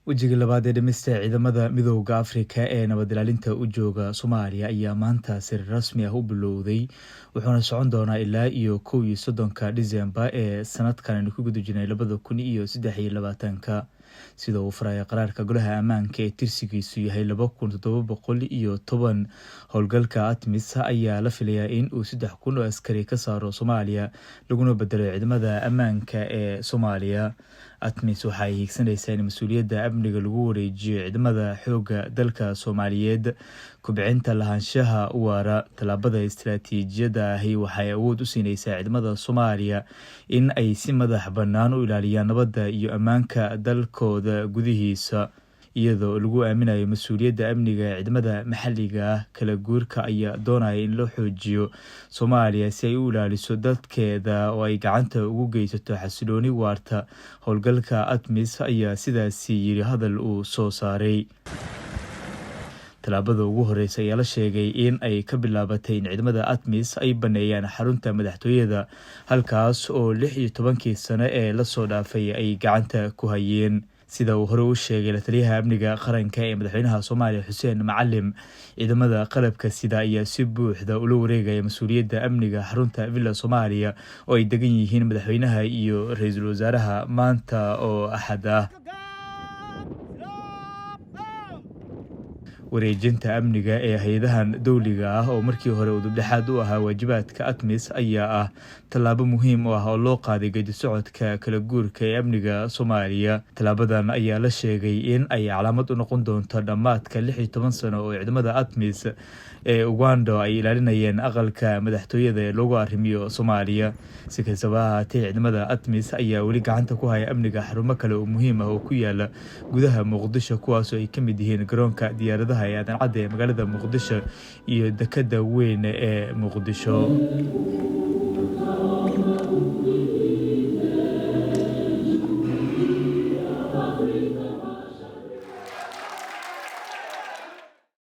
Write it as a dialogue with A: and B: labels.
A: wejiga labaad ee dhimista ciidamada midowga Afrika ee nabad ilaalinta u jooga Soomaaliya ayaa maanta si rasmi ah u bilowday wuxuuna socon doonaa ilaa iyo 31 December ee sanadkan ku guda jirnay 2023 sida uu faray qaraarka golaha ammaanka ee tirsigiisu yahay 2710 howlgalka ATMIS ayaa la filayaa in uu 3000 oo askari ka saaro Soomaaliya laguna bedelo ciidamada ammaanka ee Soomaaliya. ATMIS waxay higsanaysaa in mas'uuliyadda amniga lagu wareejiyo ciidamada xooga dalka Soomaaliyeed kubcinta lahaanshaha waara. talaabada istiraatiijiyadda ahi waxay awood u siinaysaa ciidamada Soomaaliya in ay si madax bannaan u ilaaliyaan nabadda iyo ammaanka dalkooda gudihiisa iyadoo lagu aaminayo mas'uuliyadda amniga. ciidamada maxalliga ah kala guurka ayaa doonaya in la xoojiyo Soomaaliya si ay u ilaaliso dadkeeda oo ay gacanta ugu geysato xasilooni waarta. howlgalka ATMIS ayaa sidaasi yiri hadal uu soo saaray. talaabada ugu horeysa ayaa la sheegay in ay ka bilaabatay in ciidamada ATMIS ay baneeyaan xarunta madaxtooyada halkaas oo 16 sano ee la soo dhaafay ay gacanta ku hayeen. sida uu hore u sheegay la taliyaha amniga qaranka ee madaxweynaha Soomaaliya Xuseen Macalim, ciidamada qalabka sida ayaa si buuxda ula wareegaya mas'uuliyadda amniga xarunta Villa Soomaaliya oo ay degan yihiin madaxweynaha iyo ra'iisul wasaaraha maanta oo Axad ah. wareejinta amniga ee hay'adahan dawliga ah oo markii hore udubdhexaad u ahaa waajibaadka ATMIS ayaa ah tallaabo muhiim ah oo loo qaaday geedi socodka kala guurka ee amniga Soomaaliya. tallaabadan ayaa la sheegay in ay calaamad u noqon doonto dhammaadka 16 sano oo ciidamada ATMIS ee Uganda ay ilaalinayeen aqalka madaxtooyada ee loogu arrimiyo Soomaaliya. si kastaba ha ahaatee, ciidamada ATMIS ayaa weli gacanta ku haya amniga xarumo kale oo muhiim ah oo ku yaala gudaha Muqdisho, kuwaas oo ay ka mid yihiin garoonka diyaaradaha ee Aadan Cadde ee magaalada Muqdisho iyo dekedda weyn ee Muqdisho.